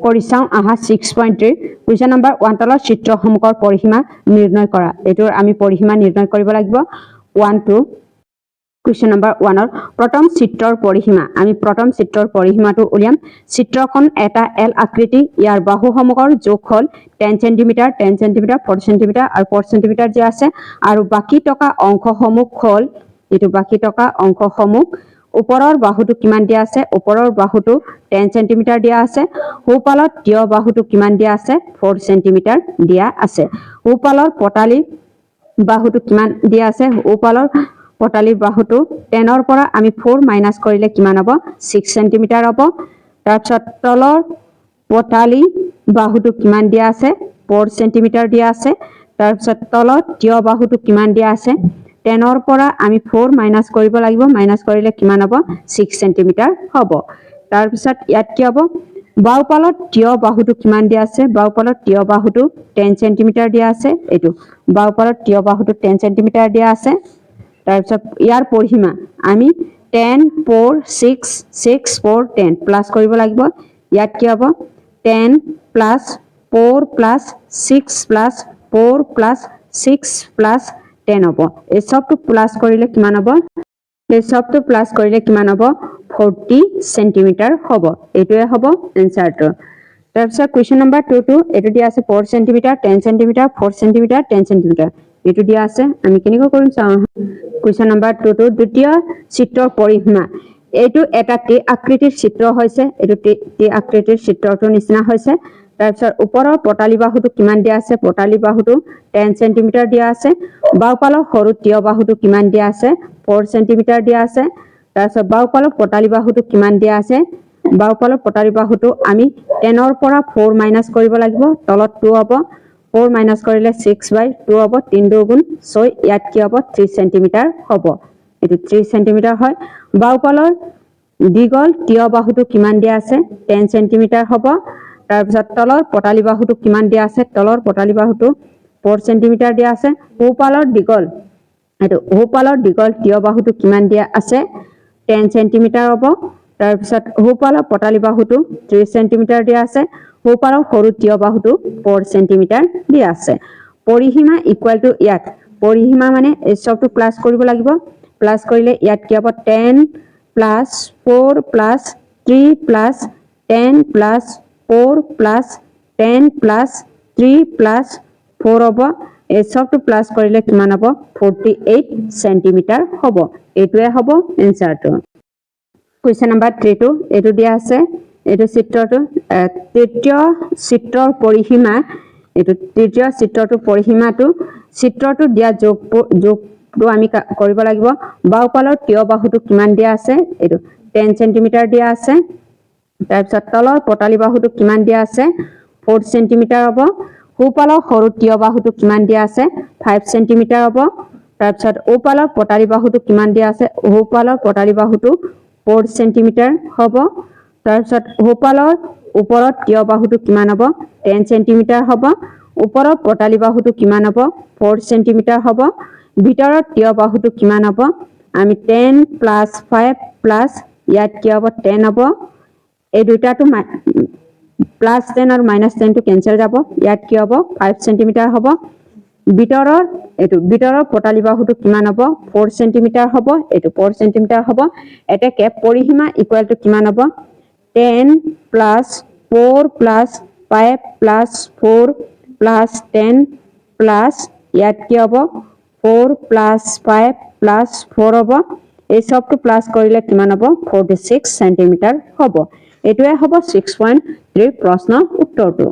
কৰি চাওঁ আহা 6.3 কুৱেশ্যন নম্বৰ 1 তলৰ চিত্ৰসমূহৰ পৰিসীমা নিৰ্ণয় কৰা এটোৰ আমি পৰিসীমা নিৰ্ণয় কৰিব লাগিব 1 2 কুৱেশ্যন নম্বৰ 1 ৰ প্ৰথম চিত্ৰৰ পৰিসীমা আমি প্ৰথম চিত্ৰৰ পৰিসীমাটো উলিয়াম চিত্ৰখন এটা এল আকৃতি ইয়াৰ বাহুসমূহৰ যোগ হ'ল 10 cm 10 cm 4 cm আৰু 4 cm যে আছে আৰু বাকি টকা অংশসমূহ হ'ল এটো বাকি টকা অংশসমূহ ওপৰৰ বাহুটো কিমান দিয়া আছে ওপৰৰ বাহুটো 10 cm দিয়া আছে সোঁফালৰ টিয় বাহুটো কিমান দিয়া আছে 4 cm দিয়া আছে সোঁফালৰ পটালি বাহুটো কিমান দিয়া আছে সোঁফালৰ পটালি বাহুটো 10 ৰ পৰা আমি 4 মাইনাস কৰিলে কিমান হ'ব 6 cm হ'ব তাৰপিছত তলৰ পটালি বাহুটো কিমান দিয়া আছে 4 cm দিয়া আছে তাৰপিছত তলৰ টিয় বাহুটো কিমান দিয়া আছে 10 ৰ পৰা আমি 4 মাইনাস কৰিব লাগিব মাইনাস কৰিলে কিমান হ'ব 6 cm হ'ব তাৰপিছত ইয়াত কি হ'ব বাওপালত টিয় বাহুটো কিমান দিয়া আছে বাওপালত টিয় বাহুটো 10 cm দিয়া আছে এটো বাওপালত টিয় বাহুটো 10 cm দিয়া আছে তাৰপিছত ইয়াৰ পৰিসীমা আমি 10 4 6 6 4 10 প্লাস কৰিব লাগিব ইয়াত কি হ'ব 10 plus 4 plus 6 plus 4 plus 6 plus 10 হ'ব এই সবটো প্লাস কৰিলে কিমান হ'ব এই সবটো প্লাস কৰিলে কিমান হ'ব 40 cm হ'ব এটোৱে হ'ব এনসাৰটো তাৰপিছত কোৱেশ্চন নম্বৰ 2 টো এটো দিয়া আছে 4 cm 10 cm 4 cm 10 cm এটো দিয়া আছে আমি কেনেকৈ কৰিম চাও কোৱেশ্চন নম্বৰ 2 টো দ্বিতীয় চিত্ৰৰ পৰিসীমা এটো এটা টি আকৃতিৰ চিত্ৰ হৈছে এটো টি আকৃতিৰ চিত্ৰটোৰ নিচিনা হৈছে তাৰপিছত ওপৰৰ পটালি বাহুটো কিমান দিয়া আছে পটালি বাহুটো 10 cm দিয়া আছে বাওপালৰ সৰু টিয় বাহুটো কিমান দিয়া আছে 4 cm দিয়া আছে তাৰপিছত বাওপালৰ পটালি বাহুটো কিমান দিয়া আছে বাওপালৰ পটালি বাহুটো আমি 10 ৰ পৰা 4 মাইনাস কৰিব লাগিব তলত 2 হ'ব 4 মাইনাস কৰিলে 6/2 হ'ব 3 2 গুণ 6 ইয়াত কি হ'ব 3 cm হ'ব এটো 3 cm হয় বাওপালৰ দীঘল টিয় বাহুটো কিমান দিয়া আছে 10 cm হ'ব তাৰপিছত তলৰ পটালি বাহুটো কিমান দিয়া আছে তলৰ পটালি বাহুটো 4 cm দিয়া আছে সোঁফালৰ দীঘল এটো সোঁফালৰ দীঘল টিয় বাহুটো কিমান দিয়া আছে 10 cm হ'ব তাৰপিছত সোঁফালৰ পটালি বাহুটো 3 cm দিয়া আছে সোঁফালৰ সৰু টিয় বাহুটো 4 cm দিয়া আছে পৰিসীমা ইকুৱেল টু ইয়াত পৰিসীমা মানে এই সবটো প্লাস কৰিব লাগিব প্লাস কৰিলে ইয়াত কি হ'ব 10 plus 4 plus 3 plus 10 plus 4 plus 10 plus 3 plus 4 হ'ব এই সবটো প্লাস কৰিলে কিমান হ'ব 48 cm হ'ব এটোৱে হ'ব এনসাৰটো কোৱেশ্চন নম্বৰ 3 টো এটো দিয়া আছে এটো চিত্ৰটো তৃতীয় চিত্ৰৰ পৰিসীমা এটো তৃতীয় চিত্ৰটোৰ পৰিসীমাটো চিত্ৰটো দিয়া যোগটো আমি কৰিব লাগিব বাওপালৰ টিয় বাহুটো কিমান দিয়া আছে এটো 10 cm দিয়া আছে তাৰপিছত তলৰ পটালি বাহুটো কিমান দিয়া আছে 4 cm হ'ব সোঁফালৰ সৰু টিয় বাহুটো কিমান দিয়া আছে 5 cm হ'ব তাৰপিছত ওপালৰ পটালি বাহুটো কিমান দিয়া আছে সোঁফালৰ পটালি বাহুটো 4 cm হ'ব তাৰপিছত সোঁফালৰ ওপৰত টিয় বাহুটো কিমান হ'ব 10 cm হ'ব ওপৰৰ পটালি বাহুটো কিমান হ'ব 4 cm হ'ব ভিতৰত টিয় বাহুটো কিমান হ'ব আমি 10 প্লাস 5 প্লাস ইয়াত কি হ'ব 10 হ'ব এই দুটাটো প্লাস 10 আৰু মাইনাস 10 টো কেনসেল যাব ইয়াত কি হ'ব 5 cm হ'ব ভিতৰৰ পটালি বাহুটো কিমান হ'ব 4 cm হ'ব এটো 4 cm হ'ব এটাকে পৰিসীমা ইকুৱেল টু কিমান হ'ব 10 plus 4 plus 5 plus 4 plus 10 plus ইয়াত কি হ'ব 4 প্লাস 5 প্লাস 4 হ'ব এই সবটো প্লাস কৰিলে কিমান হ'ব 46 cm হ'ব এটোৱে হ'ব 6.3 প্ৰশ্নৰ উত্তৰটো